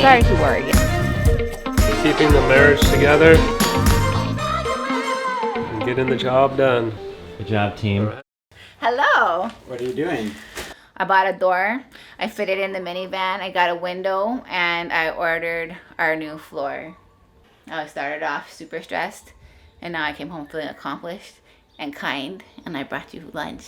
starting to worry. Keeping the marriage together and getting the job done. Good job, team. Hello. What are you doing? I bought a door. I fit it in the minivan. I got a window, and I ordered our new floor. I started off super stressed, and now I came home feeling accomplished and kind, and I brought you lunch.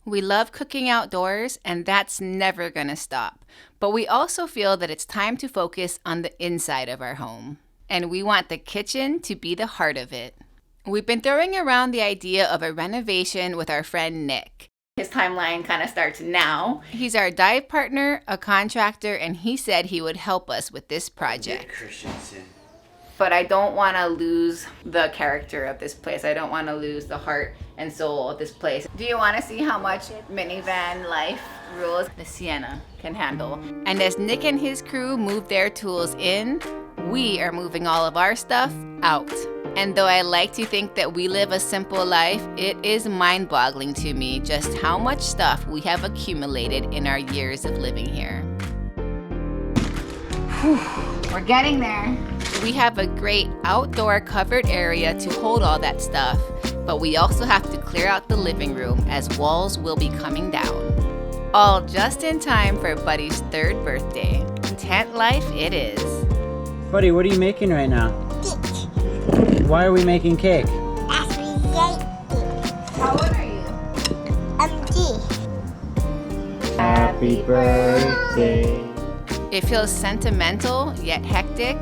We love cooking outdoors, and that's never gonna stop. But we also feel that it's time to focus on the inside of our home. And we want the kitchen to be the heart of it. We've been throwing around the idea of a renovation with our friend Nick. His timeline kind of starts now. He's our dive partner, a contractor, and he said he would help us with this project. But I don't want to lose the character of this place. I don't want to lose the heart and soul of this place. Do you want to see how much minivan life rules the Sienna can handle? And as Nick and his crew move their tools in, we are moving all of our stuff out. And though I like to think that we live a simple life, it is mind-boggling to me just how much stuff we have accumulated in our years of living here. Whew, we're getting there. We have a great outdoor covered area to hold all that stuff, but we also have to clear out the living room as walls will be coming down. All just in time for Buddy's 3rd birthday. Tent life it is. Buddy, what are you making right now? Why are we making cake? How old are you? Happy birthday. It feels sentimental yet hectic,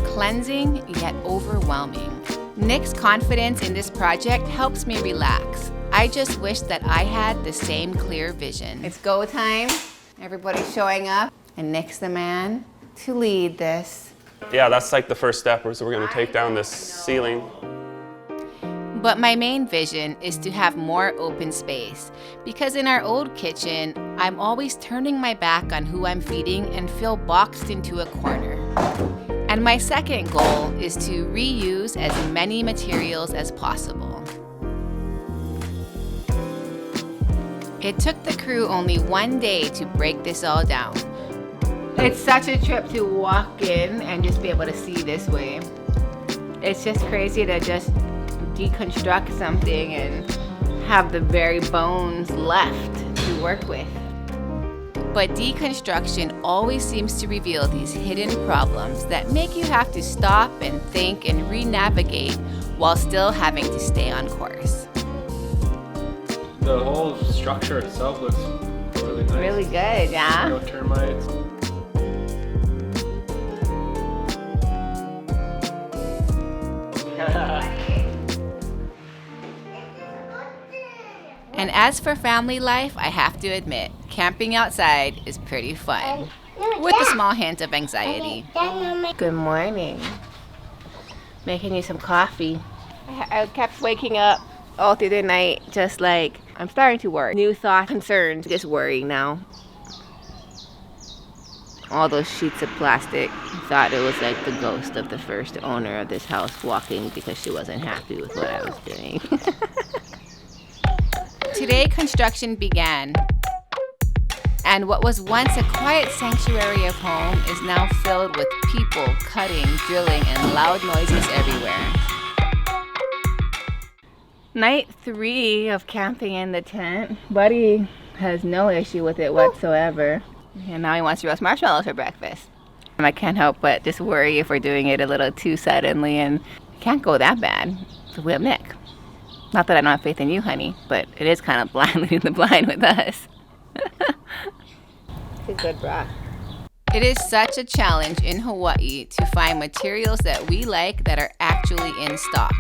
cleansing yet overwhelming. Nick's confidence in this project helps me relax. I just wish that I had the same clear vision. It's go time. Everybody's showing up, and Nick's the man to lead this. Yeah, that's like the first step, so we're gonna take down this ceiling. But my main vision is to have more open space, because in our old kitchen, I'm always turning my back on who I'm feeding and feel boxed into a corner. And my second goal is to reuse as many materials as possible. It took the crew only one day to break this all down. It's such a trip to walk in and just be able to see this way. It's just crazy to just deconstruct something and have the very bones left to work with. But deconstruction always seems to reveal these hidden problems that make you have to stop and think and re-navigate while still having to stay on course. The whole structure itself looks really nice. Really good, yeah? No termites. And as for family life, I have to admit, camping outside is pretty fun, with a small hint of anxiety. Good morning. Making you some coffee. I kept waking up all through the night, just like, I'm starting to worry. New thoughts, concerns, just worrying now. All those sheets of plastic, thought it was like the ghost of the first owner of this house walking because she wasn't happy with what I was doing. Today, construction began. And what was once a quiet sanctuary of home is now filled with people cutting, drilling, and loud noises everywhere. Night 3 of camping in the tent. Buddy has no issue with it whatsoever. And now he wants to roast marshmallows for breakfast. And I can't help but just worry if we're doing it a little too suddenly, and it can't go that bad. So we have Nick. Not that I don't have faith in you, honey, but it is kind of blind leading the blind with us. It's a good broth. It is such a challenge in Hawaii to find materials that we like that are actually in stock.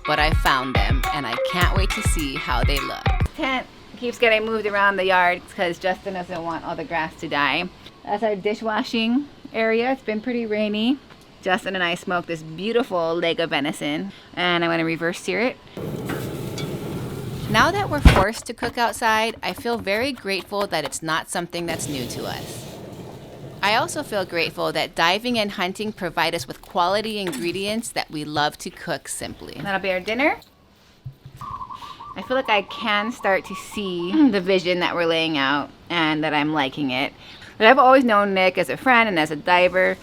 But I found them, and I can't wait to see how they look. Tent keeps getting moved around the yard because Justin doesn't want all the grass to die. That's our dishwashing area. It's been pretty rainy. Justin and I smoked this beautiful leg of venison, and I'm going to reverse sear it. Now that we're forced to cook outside, I feel very grateful that it's not something that's new to us. I also feel grateful that diving and hunting provide us with quality ingredients that we love to cook simply. That'll be our dinner. I feel like I can start to see the vision that we're laying out and that I'm liking it. But I've always known Nick as a friend and as a diver.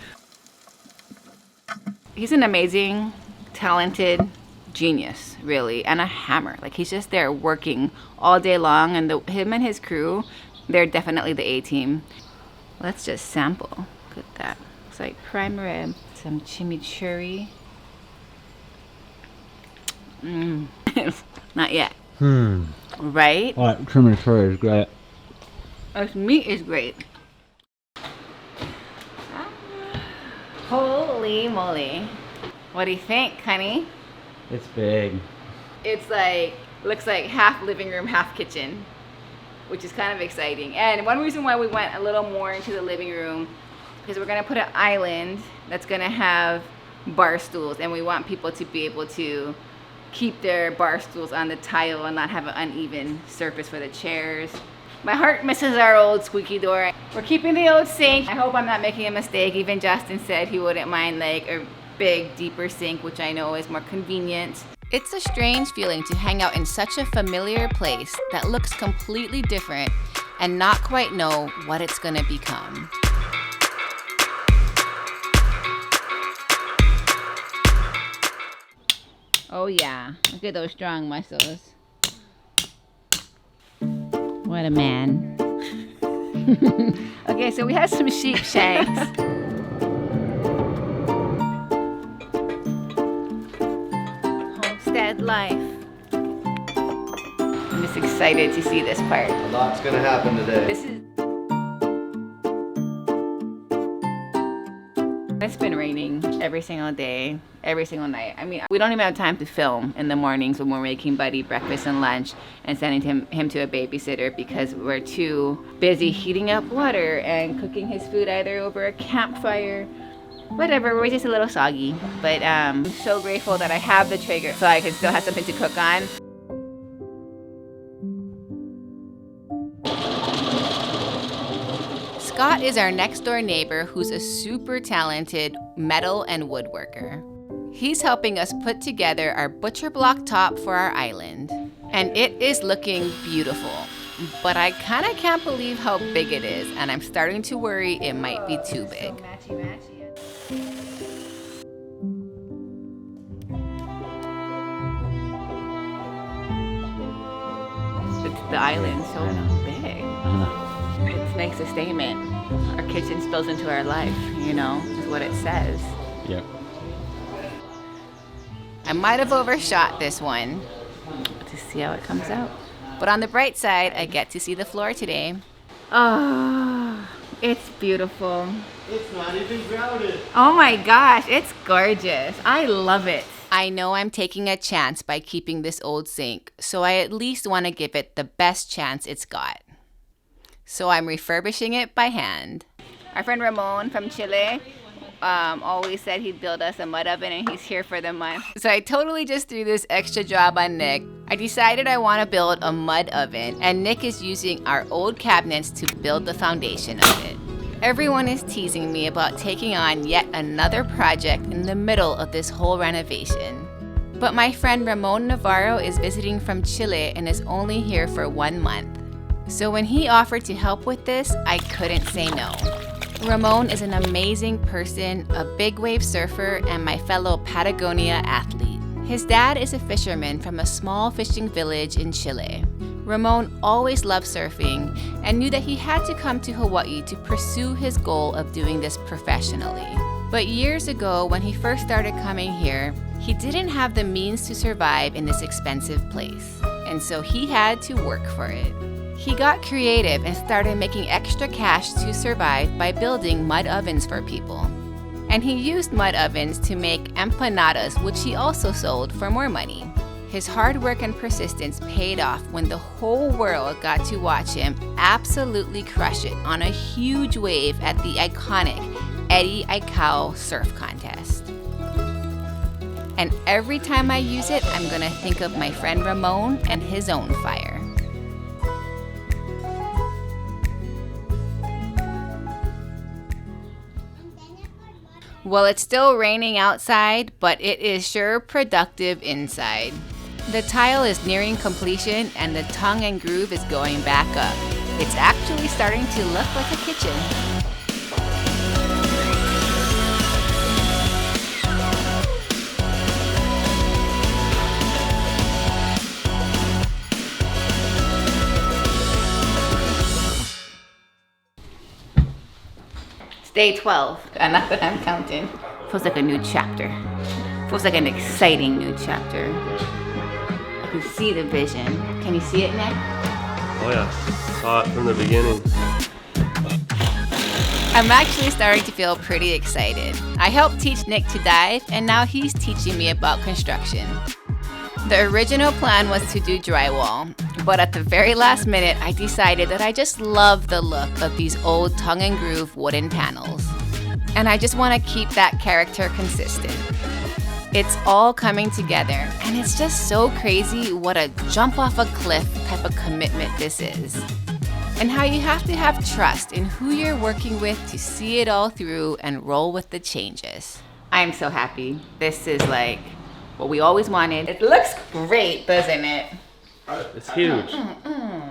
He's an amazing, talented genius, really, and a hammer. Like, he's just there working all day long, and him and his crew, they're definitely the A-team. Let's just sample. Look at that. It's like prime rib, some chimichurri. Not yet. Right? What? Chimichurri is great. This meat is great. Holy moly. What do you think, honey? It's big. It's like, looks like half living room, half kitchen, which is kind of exciting. And one reason why we went a little more into the living room, because we're gonna put an island that's gonna have bar stools, and we want people to be able to keep their bar stools on the tile and not have an uneven surface for the chairs. My heart misses our old squeaky door. We're keeping the old sink. I hope I'm not making a mistake. Even Justin said he wouldn't mind like a big, deeper sink, which I know is more convenient. It's a strange feeling to hang out in such a familiar place that looks completely different and not quite know what it's gonna become. Oh yeah, look at those strong muscles. What a man. Okay, so we have some sheep shanks. Homestead life. I'm just excited to see this part. A lot's gonna happen today. It's been raining every single day, every single night. I mean, we don't even have time to film in the mornings when we're making Buddy breakfast and lunch and sending him to a babysitter because we're too busy heating up water and cooking his food either over a campfire. Whatever, we're just a little soggy. But I'm so grateful that I have the Traeger so I can still have something to cook on. Scott is our next door neighbor who's a super talented metal and woodworker. He's helping us put together our butcher block top for our island. And it is looking beautiful. But I kind of can't believe how big it is, and I'm starting to worry it might be too big. The island's so big. It makes a statement. Our kitchen spills into our life, you know, is what it says. Yep. I might have overshot this one to see how it comes out. But on the bright side, I get to see the floor today. Oh, it's beautiful. It's not even grouted. Oh my gosh, it's gorgeous. I love it. I know I'm taking a chance by keeping this old sink, so I at least want to give it the best chance it's got. So I'm refurbishing it by hand. Our friend Ramon from Chile always said he'd build us a mud oven, and he's here for the month. So I totally just threw this extra job on Nick. I decided I want to build a mud oven, and Nick is using our old cabinets to build the foundation of it. Everyone is teasing me about taking on yet another project in the middle of this whole renovation. But my friend Ramon Navarro is visiting from Chile and is only here for 1 month. So when he offered to help with this, I couldn't say no. Ramon is an amazing person, a big wave surfer, and my fellow Patagonia athlete. His dad is a fisherman from a small fishing village in Chile. Ramon always loved surfing and knew that he had to come to Hawaii to pursue his goal of doing this professionally. But years ago, when he first started coming here, he didn't have the means to survive in this expensive place, and so he had to work for it. He got creative and started making extra cash to survive by building mud ovens for people. And he used mud ovens to make empanadas, which he also sold for more money. His hard work and persistence paid off when the whole world got to watch him absolutely crush it on a huge wave at the iconic Eddie Aikau surf contest. And every time I use it, I'm gonna think of my friend Ramon and his own fire. Well, it's still raining outside, but it is sure productive inside. The tile is nearing completion and the tongue and groove is going back up. It's actually starting to look like a kitchen. It's day 12, and not that I'm counting. Feels like a new chapter. Feels like an exciting new chapter. I can see the vision. Can you see it, Nick? Oh yeah, saw it from the beginning. I'm actually starting to feel pretty excited. I helped teach Nick to dive, and now he's teaching me about construction. The original plan was to do drywall, but at the very last minute, I decided that I just love the look of these old tongue and groove wooden panels. And I just want to keep that character consistent. It's all coming together, and it's just so crazy what a jump off a cliff type of commitment this is. And how you have to have trust in who you're working with to see it all through and roll with the changes. I'm so happy. This is like what we always wanted. It looks great, doesn't it? It's huge.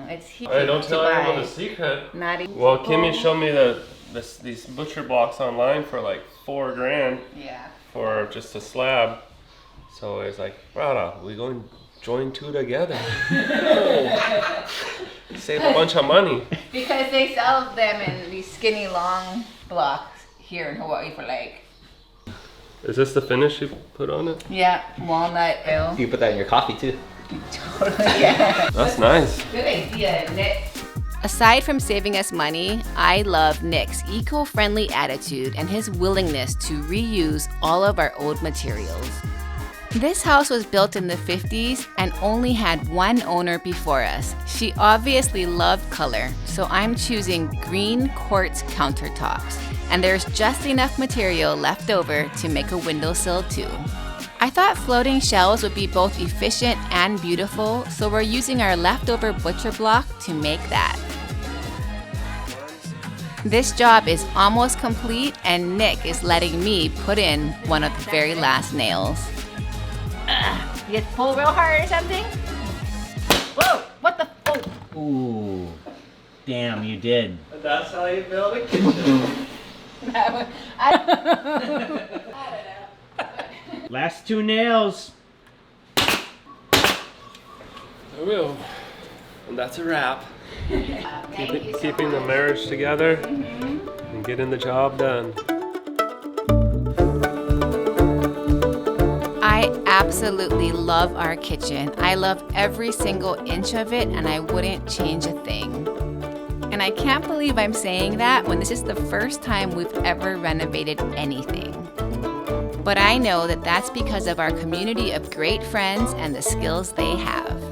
It's huge. Hey, don't to tell buy. anyone the secret. Not even. Well, Kimmy showed me these butcher blocks online for like $4,000 Yeah. for just a slab. So it's like, Rada, we going to join two together. Save a bunch of money. Because they sell them in these skinny long blocks here in Hawaii for like. Is this the finish you put on it? Yeah, walnut ale. You put that in your coffee too. Totally, yeah. That's nice. Good idea, Nick. Aside from saving us money, I love Nick's eco-friendly attitude and his willingness to reuse all of our old materials. This house was built in the 50s and only had one owner before us. She obviously loved color, so I'm choosing green quartz countertops, and there's just enough material left over to make a windowsill too. I thought floating shelves would be both efficient and beautiful, so we're using our leftover butcher block to make that. This job is almost complete, and Nick is letting me put in one of the very last nails. You have to pull real hard or something? Whoa, what the? Oh. Ooh, damn, you did. That's how you build a kitchen. Last two nails. There we go. And that's a wrap. Keeping the marriage together and getting the job done. I absolutely love our kitchen. I love every single inch of it, and I wouldn't change a thing. And I can't believe I'm saying that when this is the first time we've ever renovated anything. But I know that that's because of our community of great friends and the skills they have.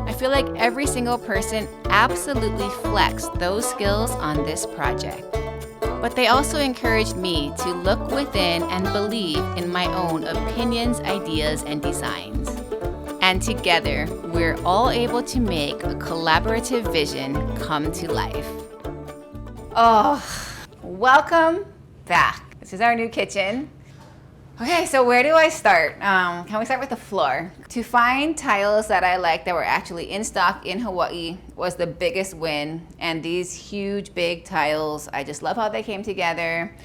I feel like every single person absolutely flexed those skills on this project. But they also encouraged me to look within and believe in my own opinions, ideas, and designs. And together, we're all able to make a collaborative vision come to life. Oh, welcome back. This is our new kitchen. Okay, so where do I start? Can we start with the floor? To find tiles that I like that were actually in stock in Hawaii was the biggest win. And these huge, big tiles, I just love how they came together.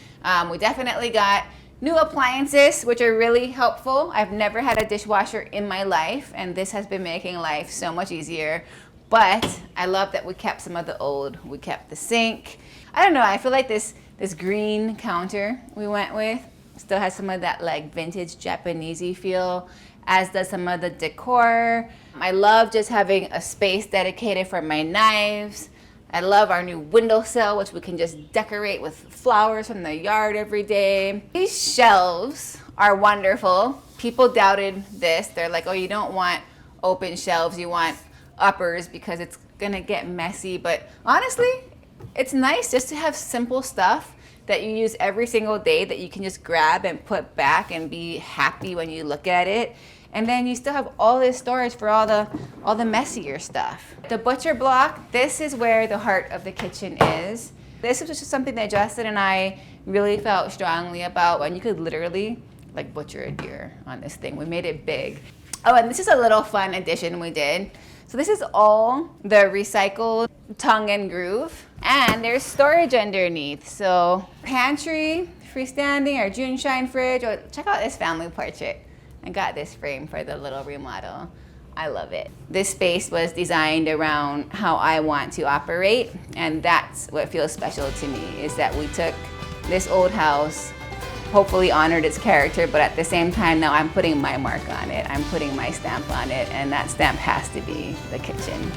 We definitely got new appliances, which are really helpful. I've never had a dishwasher in my life, and this has been making life so much easier. But I love that we kept some of the old. We kept the sink. I don't know, I feel like this green counter we went with still has some of that like vintage Japanese-y feel, as does some of the decor. I love just having a space dedicated for my knives. I love our new windowsill, which we can just decorate with flowers from the yard every day. These shelves are wonderful. People doubted this. They're like, oh, you don't want open shelves, you want uppers because it's gonna get messy. But honestly, it's nice just to have simple stuff that you use every single day that you can just grab and put back and be happy when you look at it. And then you still have all this storage for all the messier stuff. The butcher block, this is where the heart of the kitchen is. This was just something that Justin and I really felt strongly about, when you could literally like butcher a deer on this thing. We made it big. Oh, and this is a little fun addition we did. So this is all the recycled tongue and groove. And there's storage underneath. So pantry, freestanding, our June Shine fridge. Oh, check out this family portrait. I got this frame for the little remodel. I love it. This space was designed around how I want to operate, and that's what feels special to me, is that we took this old house, hopefully honored its character, but at the same time now I'm putting my mark on it. I'm putting my stamp on it, and that stamp has to be the kitchen.